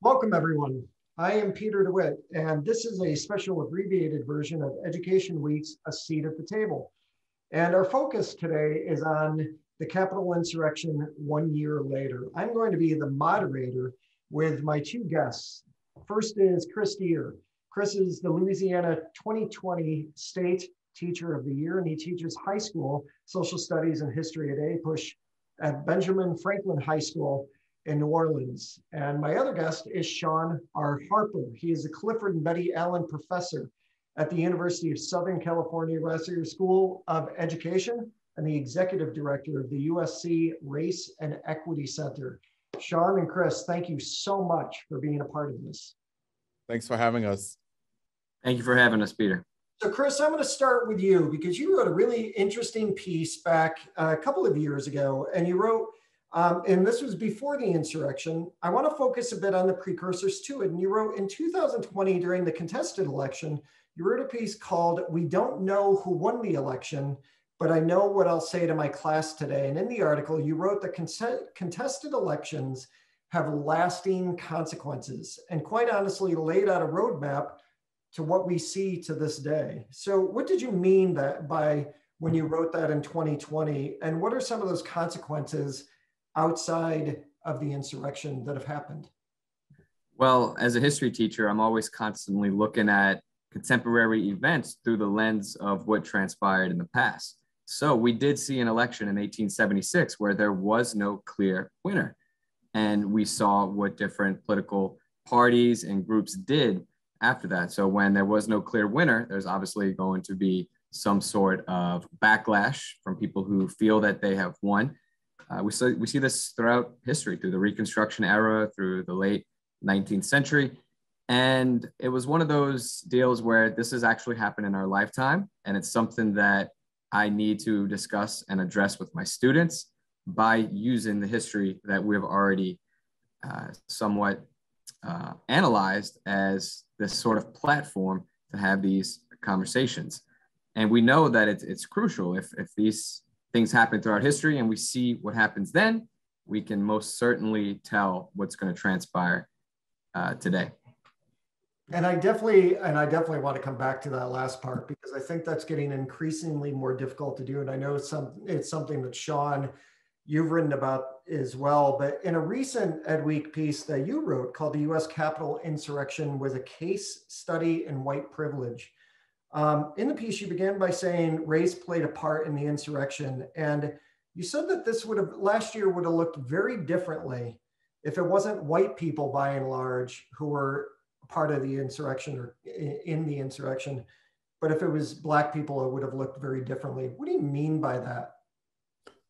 Welcome, everyone. I am Peter DeWitt, and this is a special abbreviated version of Education Week's A Seat at the Table. And our focus today is on the Capitol insurrection 1 year later. I'm going to be the moderator with my two guests. First is Chris Deere. Chris is the Louisiana 2020 State Teacher of the Year, and he teaches high school social studies and history at APUSH at Benjamin Franklin High School in New Orleans. And my other guest is Sean R. Harper. He is a Clifford and Betty Allen Professor at the University of Southern California Rensselaer School of Education and the Executive Director of the USC Race and Equity Center. Sean and Chris, thank you so much for being a part of this. Thanks for having us. Thank you for having us, Peter. So Chris, I'm going to start with you because you wrote a really interesting piece back a couple of years ago, and you wrote, and this was before the insurrection. I want to focus a bit on the precursors to it. And you wrote in 2020 during the contested election, you wrote a piece called "We Don't Know Who Won the Election, but I Know What I'll Say to My Class Today." And in the article, you wrote that contested elections have lasting consequences and quite honestly laid out a roadmap to what we see to this day. So what did you mean that by when you wrote that in 2020? And what are some of those consequences outside of the insurrection that have happened? Well, as a history teacher, I'm always constantly looking at contemporary events through the lens of what transpired in the past. So we did see an election in 1876 where there was no clear winner. And we saw what different political parties and groups did after that. So when there was no clear winner, there's obviously going to be some sort of backlash from people who feel that they have won. We see this throughout history, through the Reconstruction era, through the late 19th century. And it was one of those deals where this has actually happened in our lifetime. And it's something that I need to discuss and address with my students by using the history that we've already somewhat analyzed as this sort of platform to have these conversations. And we know that it's crucial. If these things happen throughout history and we see what happens then, we can most certainly tell what's going to transpire today. And I definitely want to come back to that last part because I think that's getting increasingly more difficult to do. And I know it's something that Sean, you've written about as well, but in a recent EdWeek piece that you wrote called "The U.S. Capitol Insurrection was a Case Study in White Privilege." In the piece, you began by saying race played a part in the insurrection. And you said that last year would have looked very differently if it wasn't white people by and large who were part of the insurrection or in the insurrection, but if it was Black people, it would have looked very differently. What do you mean by that?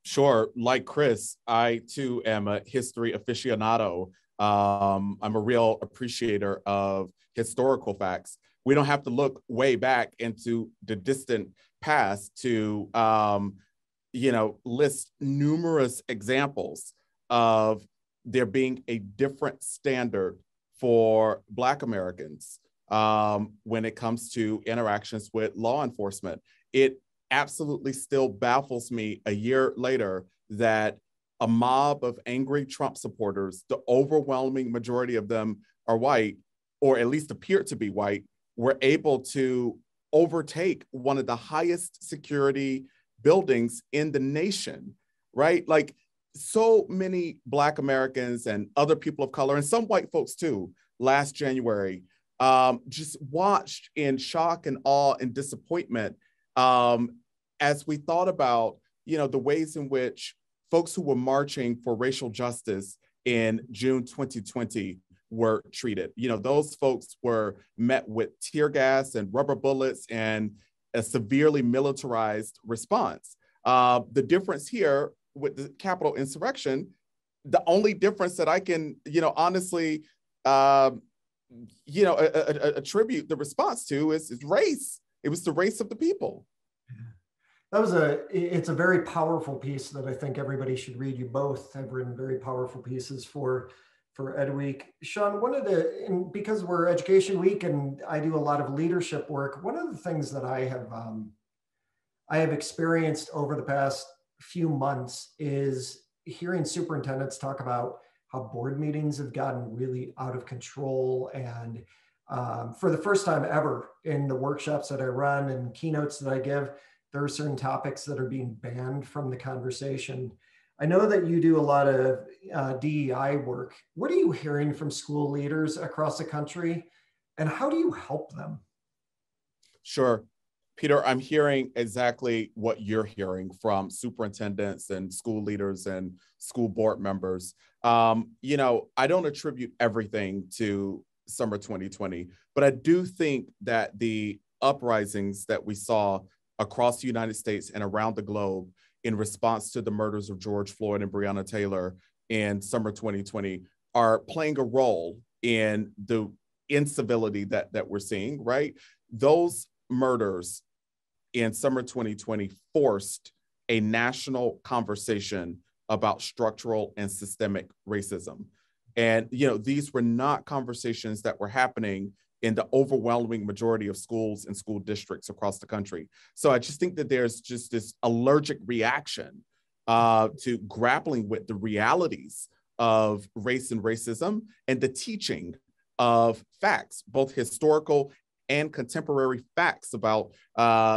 Sure. Like Chris, I too am a history aficionado. I'm a real appreciator of historical facts. We don't have to look way back into the distant past to, list numerous examples of there being a different standard for Black Americans when it comes to interactions with law enforcement. It absolutely still baffles me a year later that a mob of angry Trump supporters, the overwhelming majority of them are white, or at least appear to be white, were able to overtake one of the highest security buildings in the nation, right? Like so many Black Americans and other people of color, and some white folks too, last January, just watched in shock and awe and disappointment as we thought about, the ways in which folks who were marching for racial justice in June 2020 were treated. Those folks were met with tear gas and rubber bullets and a severely militarized response. The difference here with the Capitol insurrection, the only difference that I can, honestly, attribute the response to is race. It was the race of the people. It's a very powerful piece that I think everybody should read. You both have written very powerful pieces for EdWeek. Sean, because we're Education Week and I do a lot of leadership work, one of the things that I have experienced over the past few months is hearing superintendents talk about how board meetings have gotten really out of control. And for the first time ever in the workshops that I run and keynotes that I give, there are certain topics that are being banned from the conversation. I know that you do a lot of DEI work. What are you hearing from school leaders across the country, and how do you help them? Sure. Peter, I'm hearing exactly what you're hearing from superintendents and school leaders and school board members. You know, I don't attribute everything to summer 2020, but I do think that the uprisings that we saw across the United States and around the globe in response to the murders of George Floyd and Breonna Taylor in summer 2020 are playing a role in the incivility that we're seeing, right? Those murders in summer 2020 forced a national conversation about structural and systemic racism. And, you know, these were not conversations that were happening in the overwhelming majority of schools and school districts across the country. So I just think that there's just this allergic reaction to grappling with the realities of race and racism and the teaching of facts, both historical and contemporary facts about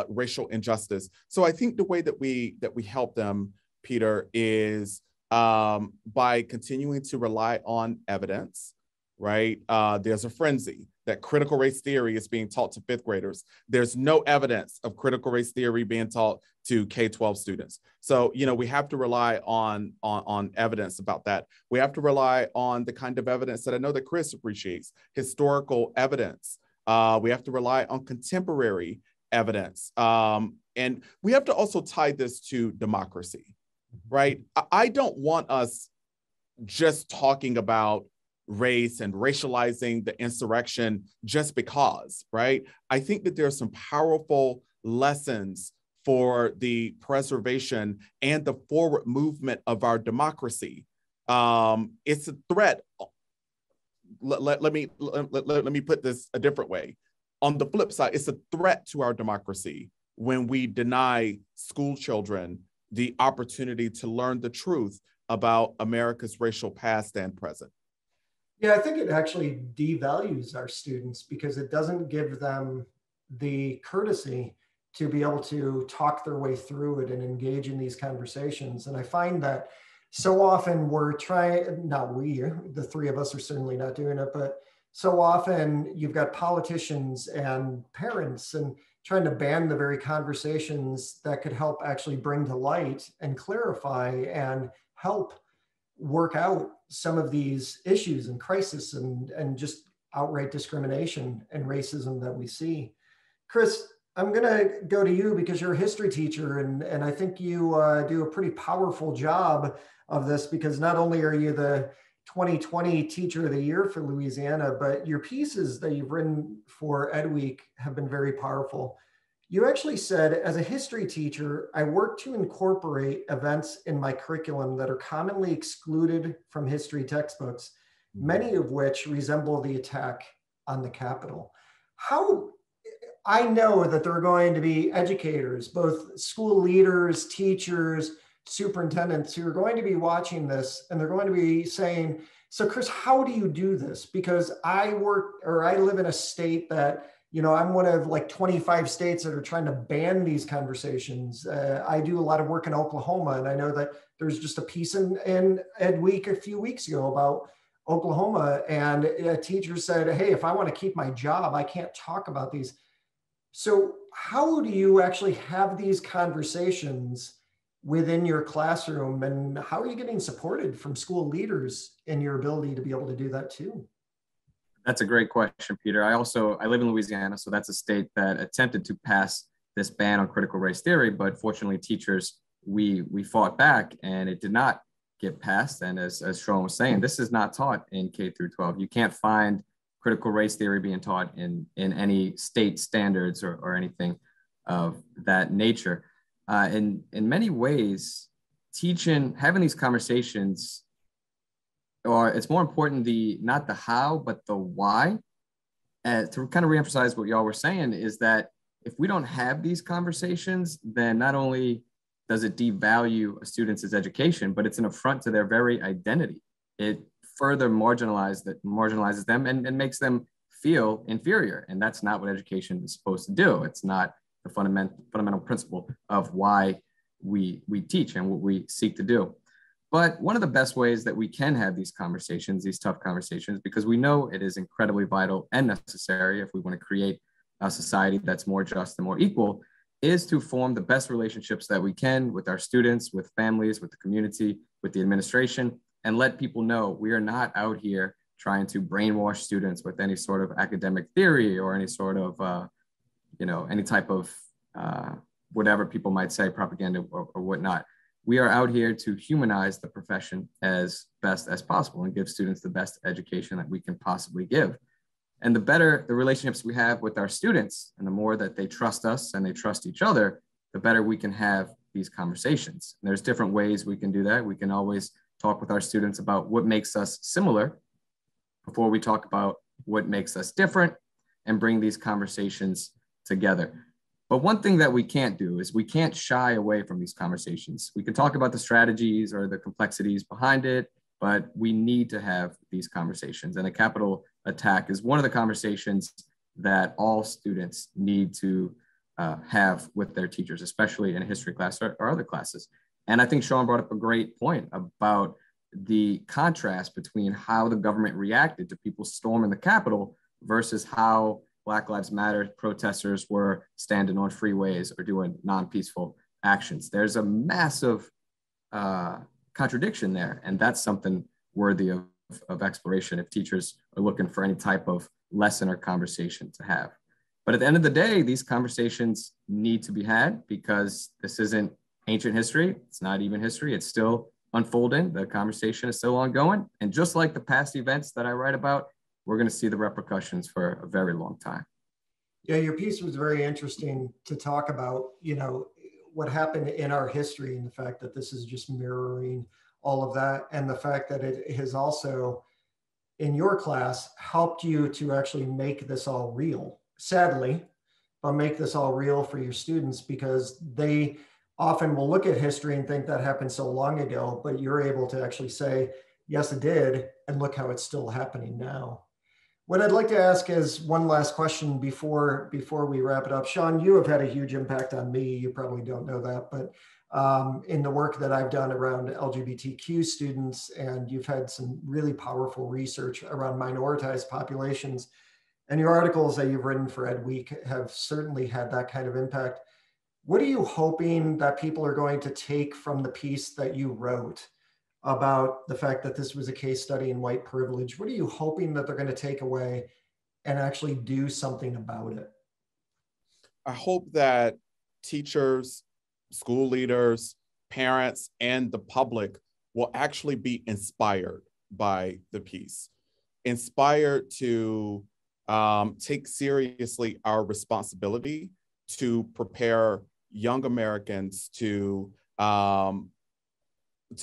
racial injustice. So I think the way that we help them, Peter, is by continuing to rely on evidence, right? There's a frenzy that critical race theory is being taught to fifth graders. There's no evidence of critical race theory being taught to K-12 students. So, you know, we have to rely on evidence about that. We have to rely on the kind of evidence that I know that Chris appreciates, historical evidence. We have to rely on contemporary evidence. And we have to also tie this to democracy, right? I don't want us just talking about race and racializing the insurrection just because, right? I think that there are some powerful lessons for the preservation and the forward movement of our democracy. It's a threat. Let me put this a different way. On the flip side, it's a threat to our democracy when we deny school children the opportunity to learn the truth about America's racial past and present. Yeah, I think it actually devalues our students because it doesn't give them the courtesy to be able to talk their way through it and engage in these conversations. And I find that so often we're trying, not we, the three of us are certainly not doing it, but so often you've got politicians and parents and trying to ban the very conversations that could help actually bring to light and clarify and help work out some of these issues and crisis and just outright discrimination and racism that we see. Chris, I'm going to go to you because you're a history teacher, and I think you do a pretty powerful job of this because not only are you the 2020 Teacher of the Year for Louisiana, but your pieces that you've written for Ed Week have been very powerful. You actually said, as a history teacher, I work to incorporate events in my curriculum that are commonly excluded from history textbooks, many of which resemble the attack on the Capitol. How, I know that there are going to be educators, both school leaders, teachers, superintendents who are going to be watching this and they're going to be saying, so Chris, how do you do this? Because I live in a state that, you know, I'm one of like 25 states that are trying to ban these conversations. I do a lot of work in Oklahoma, and I know that there's just a piece in Ed Week a few weeks ago about Oklahoma, and a teacher said, hey, if I want to keep my job, I can't talk about these. So how do you actually have these conversations within your classroom, and how are you getting supported from school leaders in your ability to be able to do that too? That's a great question, Peter. I live in Louisiana, so that's a state that attempted to pass this ban on critical race theory, but fortunately teachers, we fought back and it did not get passed. And as Sean was saying, this is not taught in K through 12. You can't find critical race theory being taught in any state standards or anything of that nature. In many ways, having these conversations, or it's more important not the how, but the why. To kind of reemphasize what y'all were saying is that if we don't have these conversations, then not only does it devalue a student's education, but it's an affront to their very identity. It further marginalizes them and makes them feel inferior. And that's not what education is supposed to do. It's not the fundamental principle of why we teach and what we seek to do. But one of the best ways that we can have these conversations, these tough conversations, because we know it is incredibly vital and necessary if we want to create a society that's more just and more equal, is to form the best relationships that we can with our students, with families, with the community, with the administration, and let people know we are not out here trying to brainwash students with any sort of academic theory or any sort of, any type of whatever people might say, propaganda or whatnot. We are out here to humanize the profession as best as possible and give students the best education that we can possibly give. And the better the relationships we have with our students and the more that they trust us and they trust each other, the better we can have these conversations. And there's different ways we can do that. We can always talk with our students about what makes us similar before we talk about what makes us different and bring these conversations together. But one thing that we can't do is we can't shy away from these conversations. We can talk about the strategies or the complexities behind it, but we need to have these conversations. And a capital attack is one of the conversations that all students need to have with their teachers, especially in a history class or other classes. And I think Sean brought up a great point about the contrast between how the government reacted to people storming the Capitol versus how Black Lives Matter protesters were standing on freeways or doing non-peaceful actions. There's a massive contradiction there, and that's something worthy of exploration if teachers are looking for any type of lesson or conversation to have. But at the end of the day, these conversations need to be had because this isn't ancient history. It's not even history. It's still unfolding. The conversation is still ongoing. And just like the past events that I write about, we're going to see the repercussions for a very long time. Yeah, your piece was very interesting to talk about, what happened in our history and the fact that this is just mirroring all of that. And the fact that it has also, in your class, helped you to actually make this all real, sadly, but make this all real for your students because they often will look at history and think that happened so long ago, but you're able to actually say, yes, it did. And look how it's still happening now. What I'd like to ask is one last question before we wrap it up. Sean, you have had a huge impact on me. You probably don't know that, but in the work that I've done around LGBTQ students, and you've had some really powerful research around minoritized populations, and your articles that you've written for Ed Week have certainly had that kind of impact. What are you hoping that people are going to take from the piece that you wrote about the fact that this was a case study in white privilege? What are you hoping that they're going to take away and actually do something about it? I hope that teachers, school leaders, parents, and the public will actually be inspired by the piece, inspired to take seriously our responsibility to prepare young Americans to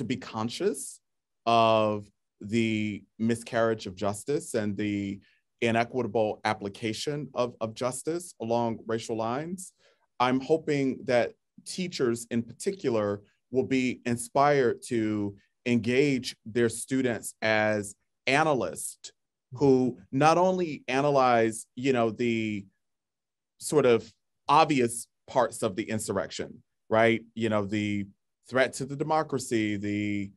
be conscious of the miscarriage of justice and the inequitable application of justice along racial lines. I'm hoping that teachers in particular will be inspired to engage their students as analysts who not only analyze, the sort of obvious parts of the insurrection, right? The threat to the democracy, the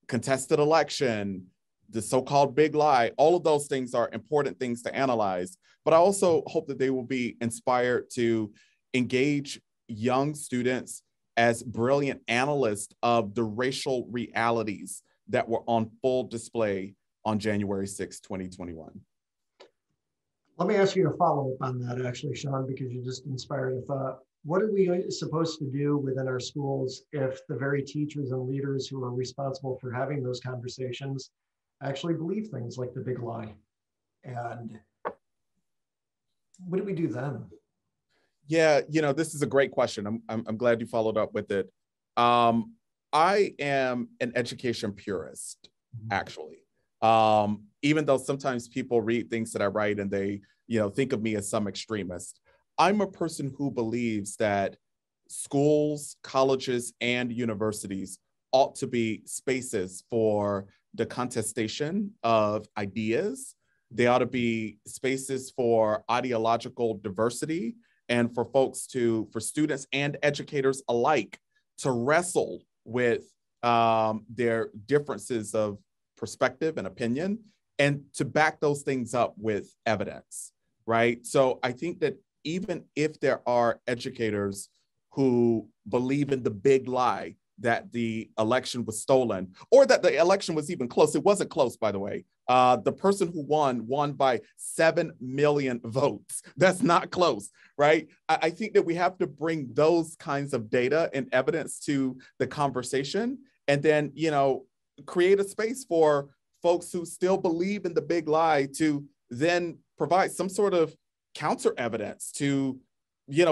contested election, the so-called big lie, all of those things are important things to analyze. But I also hope that they will be inspired to engage young students as brilliant analysts of the racial realities that were on full display on January 6, 2021. Let me ask you a follow-up on that, actually, Sean, because you just inspired a thought. What are we supposed to do within our schools if the very teachers and leaders who are responsible for having those conversations actually believe things like the big lie? And what do we do then? Yeah, this is a great question. I'm glad you followed up with it. I am an education purist, actually. Even though sometimes people read things that I write and they, think of me as some extremist. I'm a person who believes that schools, colleges, and universities ought to be spaces for the contestation of ideas. They ought to be spaces for ideological diversity and for for students and educators alike to wrestle with their differences of perspective and opinion, and to back those things up with evidence, right? So I think that even if there are educators who believe in the big lie that the election was stolen, or that the election was even close. It wasn't close, by the way. The person who won by 7 million votes. That's not close, right? I think that we have to bring those kinds of data and evidence to the conversation, and then, create a space for folks who still believe in the big lie to then provide some sort of counter evidence to,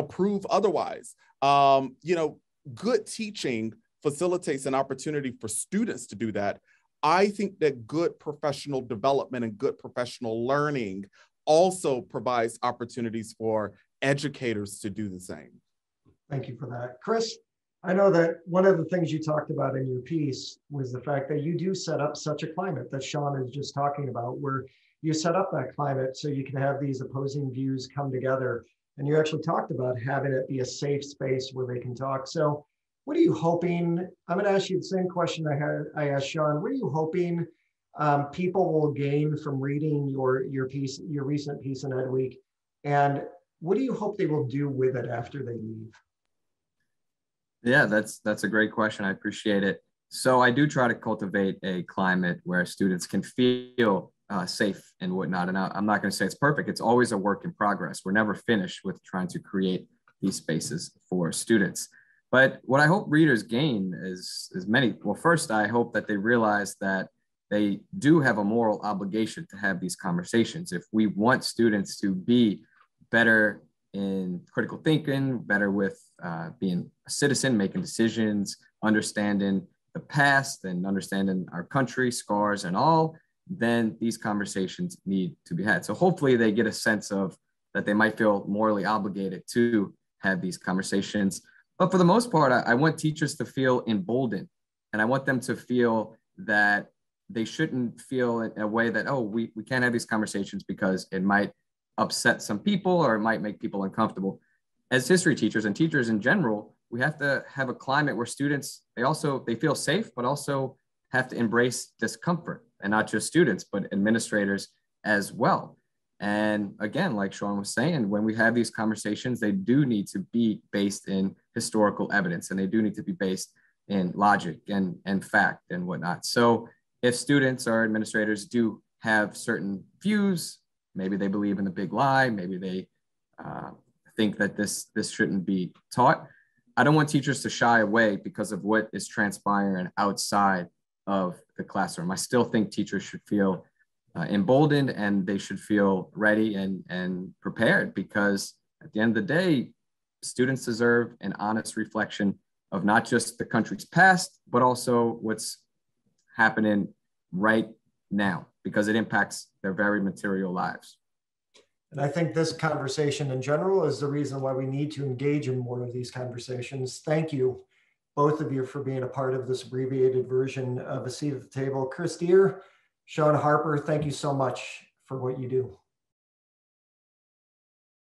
prove otherwise. Good teaching facilitates an opportunity for students to do that. I think that good professional development and good professional learning also provides opportunities for educators to do the same. Thank you for that. Chris, I know that one of the things you talked about in your piece was the fact that you do set up such a climate that Sean is just talking about, where you set up that climate so you can have these opposing views come together. And you actually talked about having it be a safe space where they can talk. So what are you hoping? I'm going to ask you the same question I asked Sean. What are you hoping people will gain from reading your recent piece in Ed Week? And what do you hope they will do with it after they leave? Yeah, that's a great question. I appreciate it. So I do try to cultivate a climate where students can feel safe and whatnot. And I'm not going to say it's perfect. It's always a work in progress. We're never finished with trying to create these spaces for students. But what I hope readers gain is many. Well, first, I hope that they realize that they do have a moral obligation to have these conversations. If we want students to be better in critical thinking, better with being a citizen, making decisions, understanding the past and understanding our country, scars and all, then these conversations need to be had. So hopefully they get a sense of that they might feel morally obligated to have these conversations. But for the most part, I want teachers to feel emboldened, and I want them to feel that they shouldn't feel in a way that, oh, we can't have these conversations because it might upset some people or it might make people uncomfortable. As history teachers and teachers in general, we have to have a climate where students, they feel safe, but also have to embrace discomfort, and not just students, but administrators as well. And again, like Sean was saying, when we have these conversations, they do need to be based in historical evidence, and they do need to be based in logic and fact and whatnot. So if students or administrators do have certain views, maybe they believe in the big lie, maybe they think that this shouldn't be taught, I don't want teachers to shy away because of what is transpiring outside of the classroom. I still think teachers should feel emboldened, and they should feel ready and prepared, because at the end of the day, students deserve an honest reflection of not just the country's past, but also what's happening right now, because it impacts their very material lives. And I think this conversation in general is the reason why we need to engage in more of these conversations. Thank you, both of you, for being a part of this abbreviated version of A Seat at the Table. Chris Deere, Sean Harper, thank you so much for what you do.